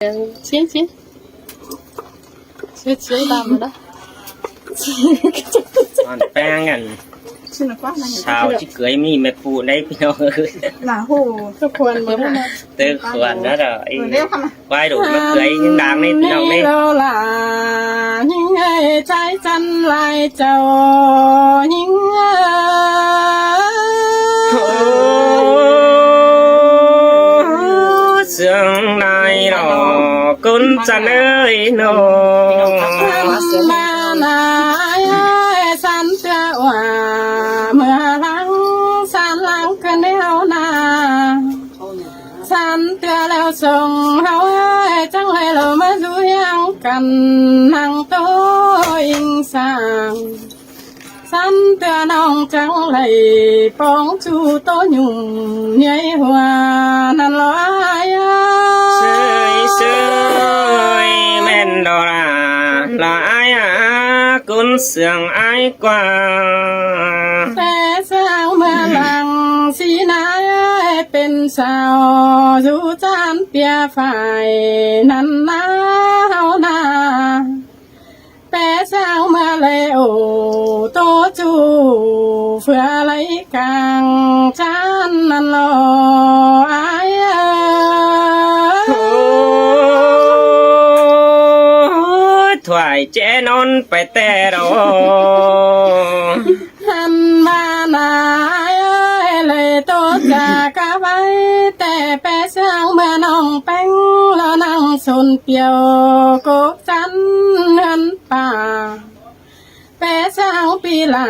Chiến chiến chiến chiến làm rồi đó อ่อนแป้งกัน ชื่อนักว่าอะไร ชาวที่เกยมีแม่ปูได้พี่น้องเอ้ย หลาโห ทุกคนเหมือนกัน เตื้อขวานนะเด้อไอ้ เรียกคำนะ ควายดูมันเกยยังดังนี่พี่น้องนี่ là những ngày trái chân lại chào những เสียงนายหนอคุณจะเอ้ยหนอ mà nãy san tia hòa mưa lắng san lắng cơn đeo na san tia leo sông hao chẳng hay là mới vui ăn cần năng tôi sang san tia nong chẳng lầy bóng chu tô nhung nhảy hoa nan lo ai เสยเสยแม่นดอลาละอายคุณเสียงอายกว่า แต่สาวเมื่อหลังสีนายเป็นสาวอยู่จานเปียฝ่ายนั้นนาเฮานาแต่สาวเมื่อเลยโอโตจูเฟื่อไหลกลางจานนั้นรออาย ถวายเจนอนไปแต่รอ หันมาหน้าเลยโตจากะไว้แต่แปะเสียงเมื่อน้องแป้งแล้วนั่งสนเปียวกกจันเงินป่าแปะเสียงปีลา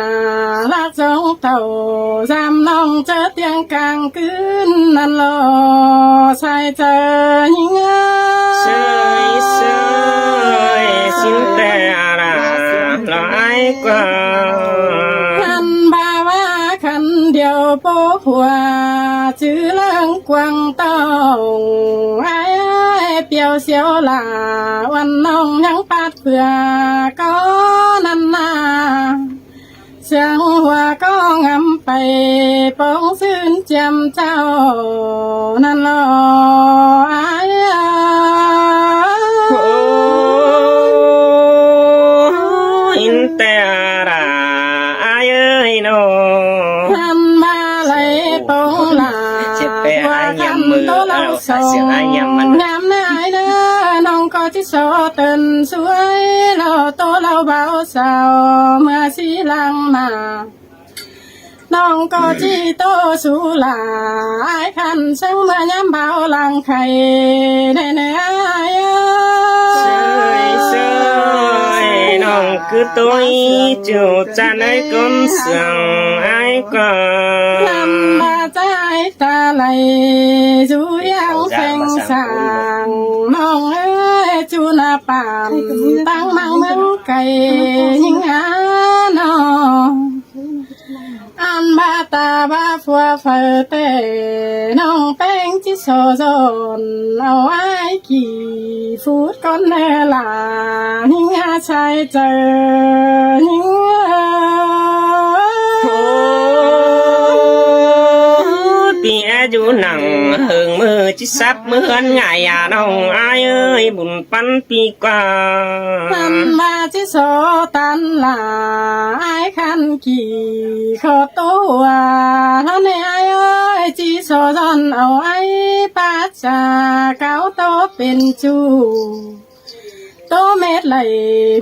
ลักสองเต่าจำน้องเจอเตียงกลางคืนนั่นรอใส่เจอยิง เสยเสยสินแต่ละละอายกว่า ขันบาว่าขันเดียวโป๊หัวชื่อเรื่องกวางตองไอ้เปียวเสียวหลาวันน้องยังปาดเพื่อก็นันนาเสียงหัวก็งำไปปองซื่นเจียมเจ้านั่นรอไอ้ โอ้อินแต่ละอายเอ้ยโน ทำมาเลยปองหลา เจ็บไปอายยำมือเอาเสียงอายยำมัน ยำนายเนอน้องก็ที่โซเตินสวยเราโตเราเบาสาวเมื่อสีลังมาน้องก็จีโตสุลาไอ้คันซึ่งเมื่อยำเบาลังไข่ได้เนื้อ เสยเสยน้องคือตัวจูจะได้คนเสียงอายกว่า นำมาใจตาไหลจูยังเพ่งสางน้องเอ้ยจูนาปามตั้งมังเมืองไก่ยิงหาน้องอันบาตาบาฟัวเฟอเตน้องแป้งจิโซโซนเอาไว้กี่ฟูดก้อนเนลาหิงหาชายเจอหิง โอ้ปีอายุหนังเฮิงมือจิซับเหมือนไงน้องอายเอ้ยบุญปันปีกว่า ทันมาจิโซตันลาไอ้คันกี่ขอตัวแล้วในไอ้เอ้ยจิโซจอนเอาไอ้ป้าจ่าเก้าโตเป็นจูโตเม็ดไหล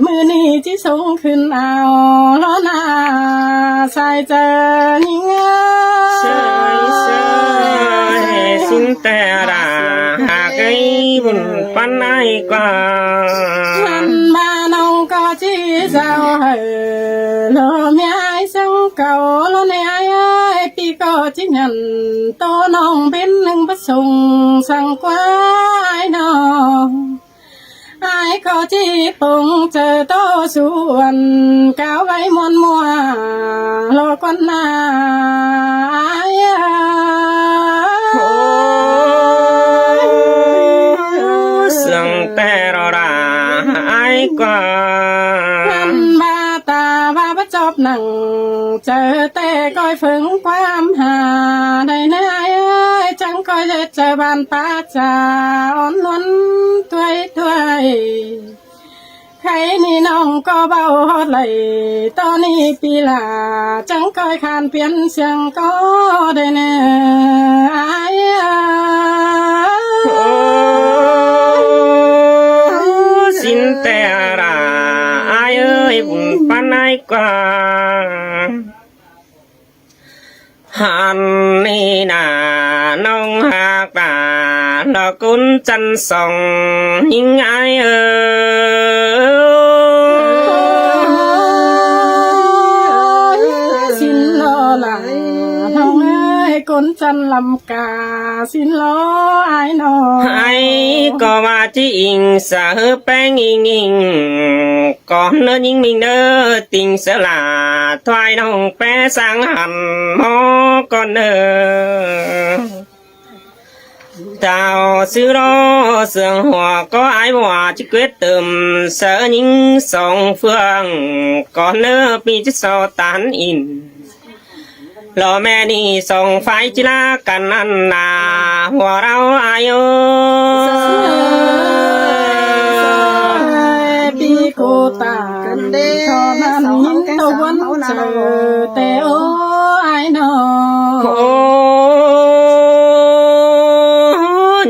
มือนี้จิสูงขึ้นเอาแล้วนาใส่เจอยิง เสยเสยสินแต่ละหากไอ้บุญปันไอ้กว่า ทันมาน้องก็จีเจ้าเหอโลเมียไอ้สังเก่าโลในไอ้เอ้ยปีก็จิงันโตน้องเป็นหนึ่งประสงค์สั่งกว่าไอ้น้องไอ้ก็จีปงเจอโตส่วนก้าวไว้มวนมัวโลกวันหน้าไอ้ โอ้เสียงแต่ละอายกว่า ทันมาตาว่าประจบหนังเจอแต่ก้อยฝึงความหาได้นายเอ้ยจังก้อยจะเจอบ้านป้าจ่าอ่อนล้นตัว รนี่น้องก็เบาฮอดไหลตอนนี้ปีลาจังก้อยคานเปลี่ยนเสียงก็ได้แน่อายสินแต่ราอายเอ้ยบุญปานไหนกว่าหันนี่นาน้องหากตาดอกกุนจันส่องยิ่งอายเอ้ยสินโลหลังน้องเอ้ยกนจันลำกาสินโลอายน้องไอ้ก็ว่าที่อิงสะแป้งอิงก่อนเนื้อยิงมิงเด้อติงสลาถวายน้องแป้สังหันหมอก่อนเด้อเจ้าซื้อรอเสืองหัวก็ไอ้บัวจะเกิดเติมเสือยิงสองเฟืองก่อนเนื้อปีจะสอตันอินรอแม่นี่ส่งไฟจิลากันนันนาหัวเราอายุปีกูตานทอนั้นยินตะวันเจอแต่โอ้ไอ้น้องโอ้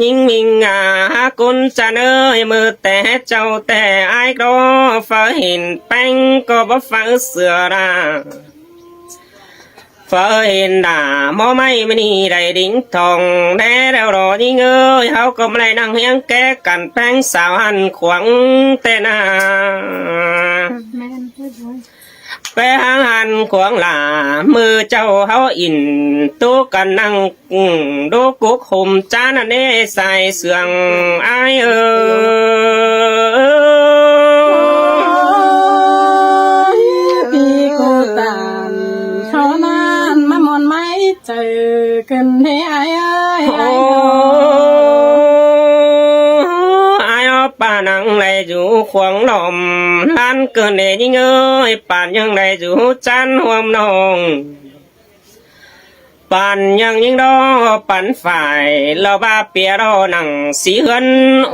ยิงมิงกุนจะเนยมือแต่เจ้าแต่ไอ้ก็ฟ้าเห็นแป้งก็บ่ฟ้าเสือราฟ้าเห็นด่ามอไม่ไม่นี่ได้ดิ้งทองแน่แล้วรอยิงเอ้ยเขาก็ไม่ได้นั่งเฮียงแก้กันแป้งสาวหันขวางแต่นาแป้งหันขวางหลามือเจ้าเขาอินตู้กันนั่งดูกุกห่มจานอันนี้ใส่เสื่องไอเอปีกูตานเท่านั้นมามอนไม่เจอกันให้ไอ้เอ้ยไอ้ป่านังในอยู่ขวางลมล้านเกินเดยิงเอ้ยป่านยังในอยู่จันห่วมนองป่านยังยิงดอปั่นฝ่ายเราบ้าเปียรอหนังสีเหิน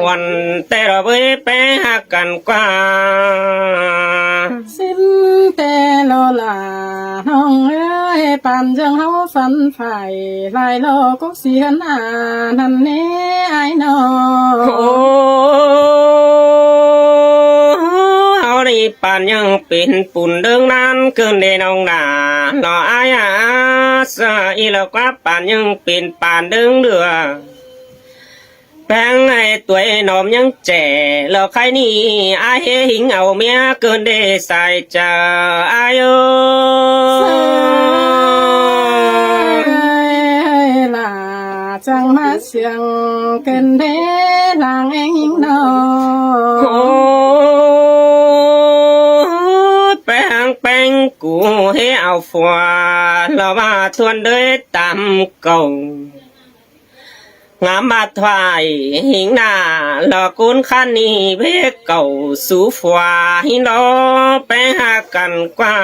วันแต่เราเว้ยแปะหักกันกว่าสิ้นแต่โลลาน้องเอ้ยป่านจังเฮาฝันฝ่ายลายโลกุกเสียนนั่นแน่ไอ้น้องป่านยังเป็นปุ่นเดิงนั้นเกินเดนองดาหล่ออายาสะอีแล้วก็ป่านยังเป็นป่านเดิงเดือแป้งไอ้ตัวหนอมยังแจ่แล้วใครนี่อายหิงเอาเมียเกินเดใส่ใจอายล่ะจังมาเสียงเกินเดลางเองหิงนอแป้งกูให้เอาฝัวเรามาทวนเดยตามเก่างามบาดถวายหิงหน้าหลอกกุนขันนี่เพกเก่าสู่ฝัวหินรอไปหากันกว่า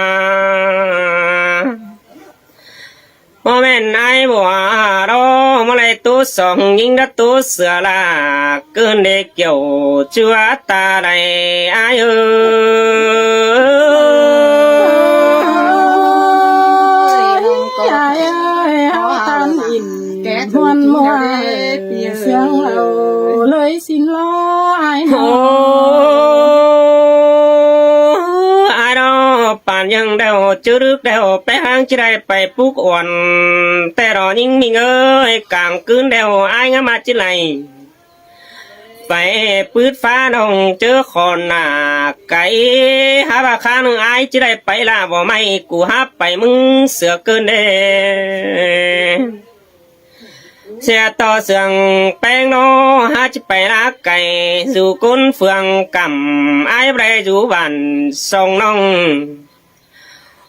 โมเมนไอ้บัวรอมาเลยตัวสองยิงดัดตัวเสือละเกินเด็กเกี่ยวจัวตาใดไอ้มวนมัวเสียงเอาเลยสินล้อไอ้น้องไอ้น้องป่านยังเดาจุรึกเดาไปหางจะได้ไปปุกอ่อนแต่รอยิ่งมีเงยกลางคืนเดาไอ้งามาจิไหลไปปืดฟ้าน้องเจอคนหน้าไก่หาบาข้างไอ้จะได้ไปลาบ่ไม่กูหาไปมึงเสือเกินเด้เสียต่อเสืองแป้งโนหาจะไปรักไก่สู่กุนเฟืองกำไอ้ใบอยู่บ้านส่งน้อง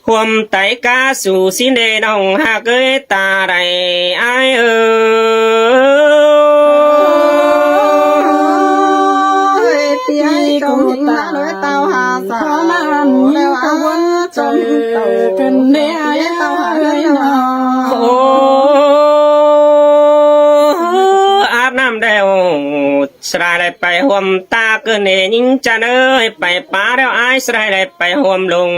ห่วมไตกาสู่สินเดน้องหากเกยตาใดไอ้ตีกูตาเลยเต้าหาสาวนั้นแล้วอาวันจนเต่ากันเดียเต้าหาเลยน้องน้ำเดว สลายได้ไปห่วมตาเกินเนยิงจันเอ้ยไปป่าแล้วอายสลายได้ไปห่วมลง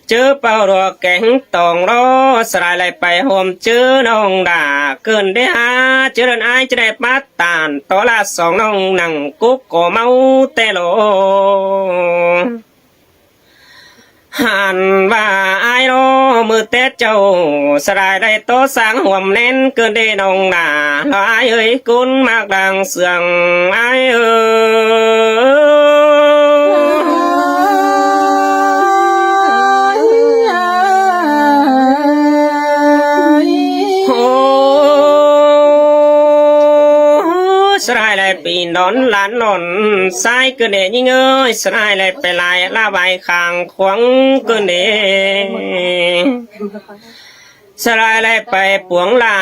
เจอเป่ารอแกงตองรอสลายได้ไปห่วมเจอน้องด่าเกินได้หาเจอเดินอายจะได้ปัดตานต่อละสองน้องนั่งกุ๊กก็เมาแต่โลหันว่าอายโรมือเตะเจ้าสลายได้โตสังห่วมเน้นเกินได้น้องด่าแล้วอายเอ้ยกุนมากดังเสียงอายเอ้สลายเลยปีนอนหลานนอนสายเกินเดยิ่งเอ้ยสลายเลยไปลายละใบคางขวางเกินเดสลายเลยไปปวงลา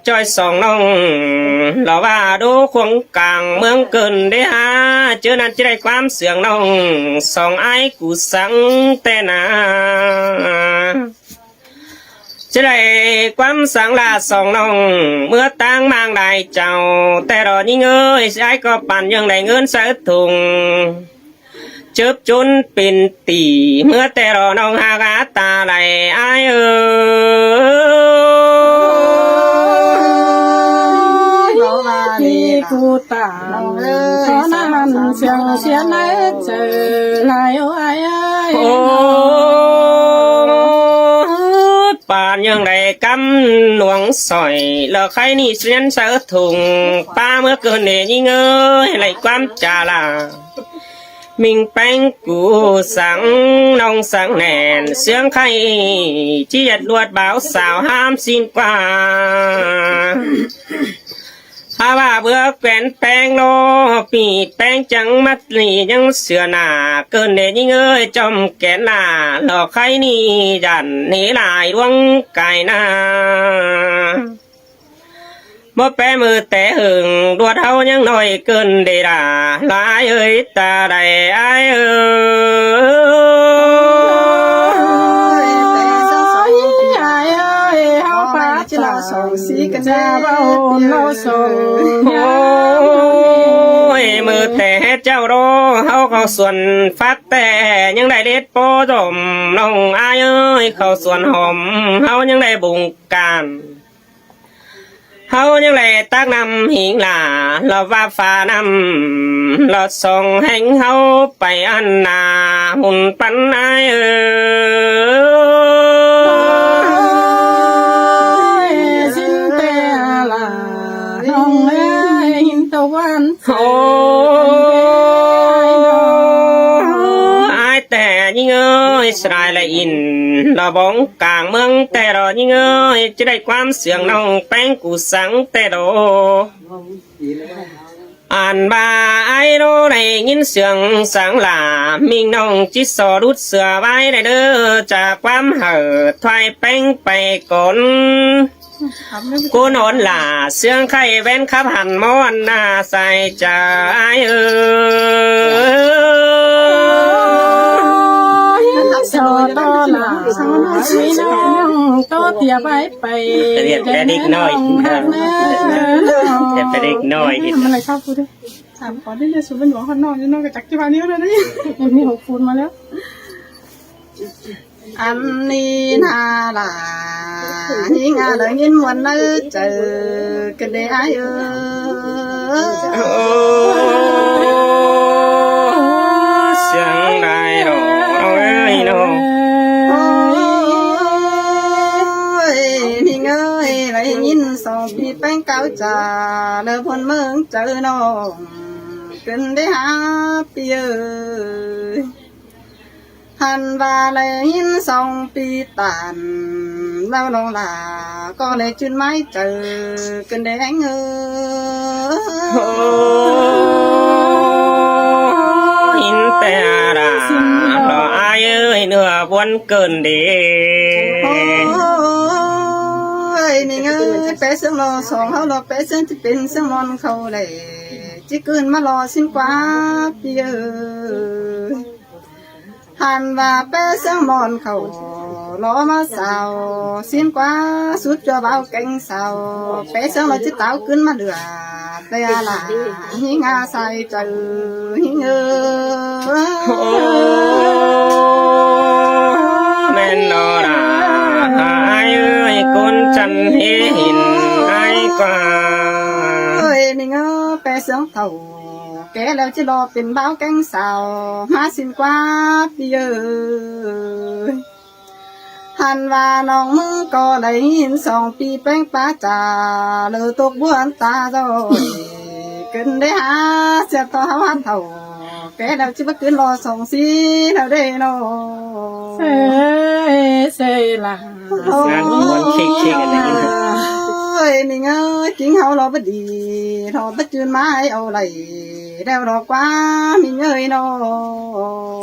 จ้อยสองน้องเราว่าดูขวงกลางเมืองเกินเดฮาเจอนั้นจะได้ความเสียงน้องสองไอ้กูสังแต่นาจะได้ความสังลาสองน้องเมื่อตั้งมางได้เจ้าแต่รอยิ่งเอ้ยใช้ก็ปั่นยังได้เงินใส่ถุงเจ็บจนเป็นตีเมื่อแต่รอน้องหากาตาไหลอายเอ้ยที่กูตามขอนั้นเสียงเสียไหนเจอลายโอ้ยป่านยังได้กำหลวงสอยแล้วใครนี่เสียนเสือถุงป้าเมื่อเกินเนี่ยยิ่งเอ้ยไหลความจาลามิงแป้งกูสังน้องสังแน่นเสียงใครที่ยัดลวดบ่าวสาวห้ามสิ้นกว่าถ้าว่าเบื่อแกวนแป้งโลปีแป้งจังมัดหลียังเสือหนาเกินเดยิ่งเอ้ยจอมแกนหนาหลอกใครนี่ดันนี่ลายดวงไก่นาบ่แปมือแต่หึงดวดเฮายังน้อยเกินเดด่าลายเอ้ยตาใดอายเอ้ส่งสีกันจะเราเราส่งโอ้ยมือแต่เจ้าโรเขาเขาส่วนฟักแต่ยังได้เด็ดโปจมน้องอายเอ้ยเขาส่วนหอมเขายังได้บุงการเขายังได้ตักนำหิงหลาเราว่าฟ้านำเราส่งแห่งเขาไปอันนาหุ่นปันอายเอ้วันโอ้อายแต่ยิ่งเอ้ยสลายละอินเราบ้องกลางเมืองแต่รอยิ่งเอ้ยจะได้ความเสียงน้องแป้งกูสังแต่โดอ่านบาไอโรได้ยินเสียงสังหลามิงน้องจิตสอรุดเสือไว้ได้เด้อจากความเห่อถอยแป้งไปก่อนกูนอนหล่าเสียงไข่แว่นขับหันมอนหน้าใส่ใจเอโซโตหล่ามีน้องโตเตียไปเรียนแต่เด็กน้อยแต่เป็นเด็กน้อยทำอะไรครับคุณด้วยถามก่อนได้เลยสุวรรณหลวงข้างนอกจะนอกจากจีบานี้เลยนะนี่มี6 คูณมาแล้วอันนี้น่าล่ะยิ่งอะไรยิ่งวันนั้นเจอกันได้เอเสียงได้หรอเอาไว้เนาะนี่เงยอะไรยิ่งสองปีแป้งเก้าจ่าเลิกพ้นเมืองเจอน้องกันได้หาปีหันว่าเลยหิน2 ปีตันแล้วน้องลาก็เลยจุนไม้เจอกันแดงหินแต่ราเราอายเอ้ยเนื้อวนเกินเดีนี่เงยไปเสียงรอสองเขารอไปเสียงที่เป็นเสียงมอนเขาเลยจิเกินมารอสิ้นกว่าพี่หันว่าเป้เสียงมอนเขา lo mà sao xin quá suốt cho bao cánh sao bé sáng là chiếc táo cứng mà được tê là hi nga sai trời hi ngơ men đó là ai ơi con chân hình ai qua ơi mình ơ bé sáng thầu kẻ leo chỉ loเป็น bao cánh sao má xin quá bây giờหันว่าน้องมึงก็ได้ยิน2 ปีแป้งป้าจ่าเลยตกบ้วนตาโดยขึ้นได้หาเสียต่อหาเท่าแกเดาจิบขึ้นรอ2 สีเดาได้โนเซล่ะงานวันเค้กอะไรอย่างเงี้ยเอ้ยนี่เงยจริงเฮารอบ่ดีทอบ่จืนไม้เอาไหลเดารอกว่ามีเงยโน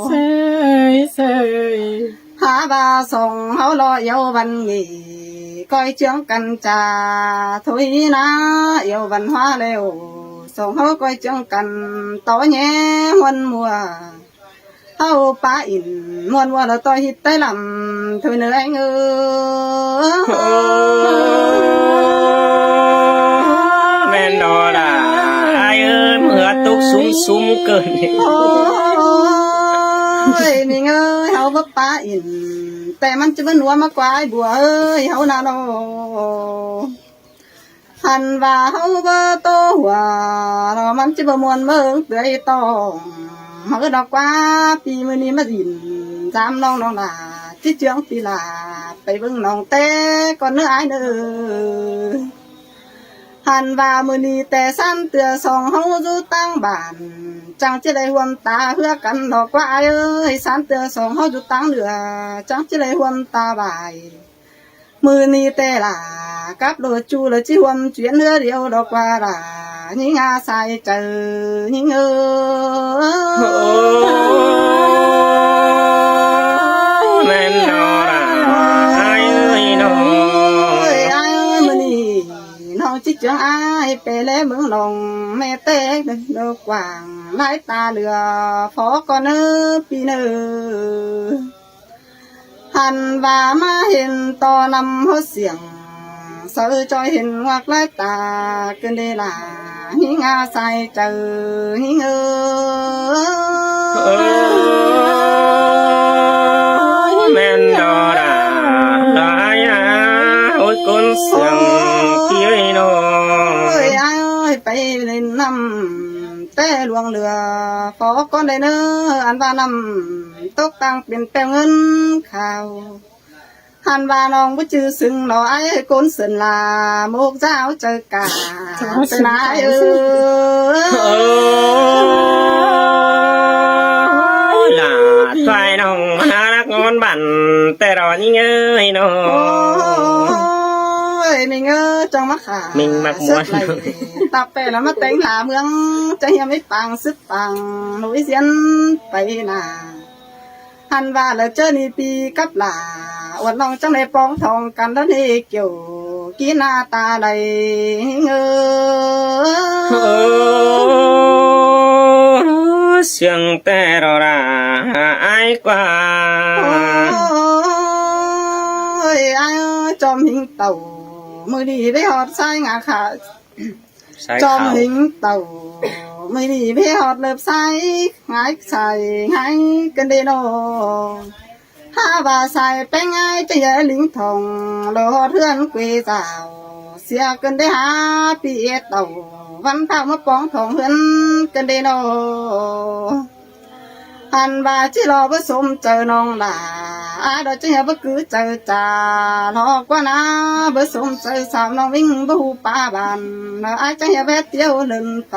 เซหาbà sòng hấu lo yêu văn nghỉ coi chương cần trà thôi na yêu văn hoa lều sòng hấu coi chương cần tối nhé muôn mùa hấu pa in muôn mùa là tôi hít tới làm thôi nữa anh ơi men đó là ai ơi mưa túc sum cơn ơi mình ơi hấu vấp pa inแต่มันจะเป็นหัวมากวายบัวเอ้ยเฮานาโนหันว่าเฮาบ่โตหัวเรามันจะบ่มวนเมืองเปื่อยตองเฮาดอกว่าปีมื้อนี้มาดินจามน้องล่ะจิเจืองปีลาไปเบิ่งน้องแต่ก่อนเนื้ออ้ายเด้อหันว่ามื้อนี้แต่ซ้ำเตือสองเฮาอยู่ตั้งบ้านจังจะได้ห่วมตาเพื่อกันดอกว่าเอ้ยสามเตือสองเฮาอยู่ตั้งเหลือจังจะได้ห่วมตาบายมือนี้แต่ล่ะกับโดดจูเลยจิห่วมเจียนเรือเดียวดอกว่าล่ะยิงอาใส่เจอยิงแม่นดอละไอ้เอ้ยน้องไอ้เอ้ยมือนี้น้องจิจังไอ้ไปแล้วเมืองลงแม่เต้ดอกกว่างไล่ตาเหลือฟอก่อนเนื้อปีเนื้อหันว่ามาเห็นตอนำหัวเสียงเสือจอยเห็นวักไล่ตาเกินเดล่าหิงอาใส่เจอหิงแม่นดอละลายโอ้ยคนเสียงพี่เอ้ยน้องเอ้ยไปเล่นน้ำแต่หลวงเรือฟอก่อนได้เนื้ออันว่านำตกตังเปลี่ยนแปลงเงินข่าวหันว่าน้องบ่จื้อซึ่งหน่อไอ้คนเสินลาโมกเจ้าเจอกาสนายล่ะฝ่ายน้องหารักงอนบั่นแต่รอนี่เอ้ยน้องมิงจังมาขามิงมักม้วนตับไปแล้วมาแต่งหลาเมืองจะเฮียไม่ปังซึบปังหนุ่ยเสียนไปนาหันว่าแล้วเจอนี่ปีกับหลาวันน้องจังได้ปองทองกันแล้วนี่เกี่ยวกีหน้าตาใดเสียงแต่รอละไอ้กว่าจอมหิงเต่ามือดีไปหอดใส่งาขาจอมหิงเต่ามือดีไปหอดเล็บใส่หายใส่หายกันเดโนถ้าว่าใส่แป้งไงจะใหญ่ลิงทองรอเทือนกุยสาวเสียกันได้หาปีเต่าวันเท่ามาปองทองเฮือนกันเดโนหันว่าที่รอผสมเจอน้องหลาดอกจะเห็นว่าคือเจอจ่าหลอกว่านะผสมเจอสาวน้องวิ่งบูป้าบันไอ้จะเห็นแวะเตี้ยวเดินไป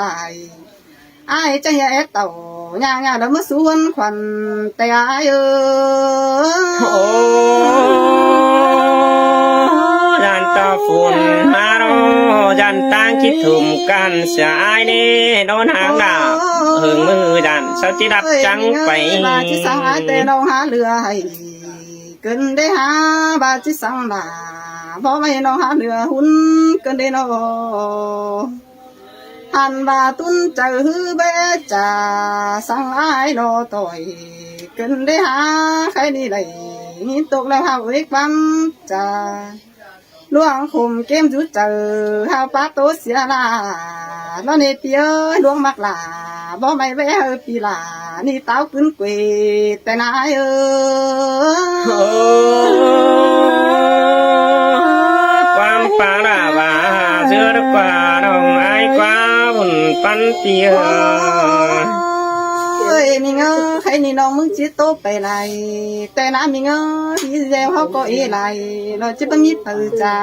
ไอ้จะเห็นเต่าย่างแล้วมาสวนขวัญแต่ไอ้ยันตาฝุ่นมาโรยันตั้งคิดถุ่มกันเสียไอ้นี่โดนหางดาบหึงมือดันเสาจีดับจังไปบาจิสังไอ้แต่น้องหาเรือให้เกินได้หาบาจิสังดาเพราะไม่น้องหาเรือหุ่นเกินได้น้องหันว่าตุนเจอเบจ่าสังไอ้รอต่อยเกินได้หาใครนี่เลย หินตกแล้วเฮาเอกปั๊มจ่าล่วงข่มเกมจุดเจอเฮาปาโตเสียลาแล้วในเปียล่วงมักลาบ่ไม่แววปีลานี่เต้าขึ้นเกวแต่นายความปาราว่าเสือกว่าน้องไอ้กว่าบุญปันเปีย เอ้ยมีเงอใครนี่น้องมึงจิตโตไปไหนแต่น้ามีเงอที่แซวเขาก็เอไหลเราจะไม่มีปืนจ้า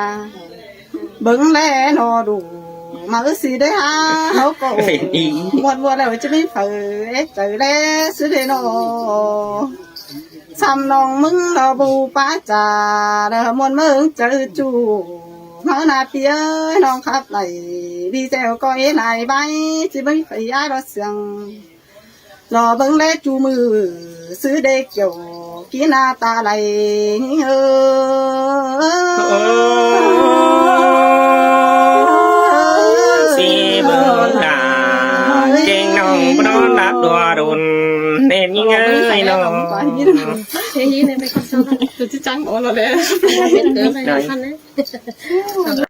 เบิ่งแลนอดูมาสิได้หาเขาก็วัวแล้วจะไม่ฝืนเจอแล้วสิได้นอซ้ำน้องมึงเราบูป้าจ่าเรามวนมึงเจอจูมาหน้าเปียน้องขับไหลดีแซวก็เอไหลใบจะไม่ฝืนย้ายรถเสียงรอเบิ่งแลจูมือซื้อเด็กเกี่ยวกินหน้าตาไหลสีเบิ่งดาเจงน้องปนอนรับดัวรุนเน่นยิ่งเอ้ยน้อง เฮ้ยนี่ไม่ต้องซ้ำ จะจังโอ้เราเลย ไม่เกินไม่ทันนะ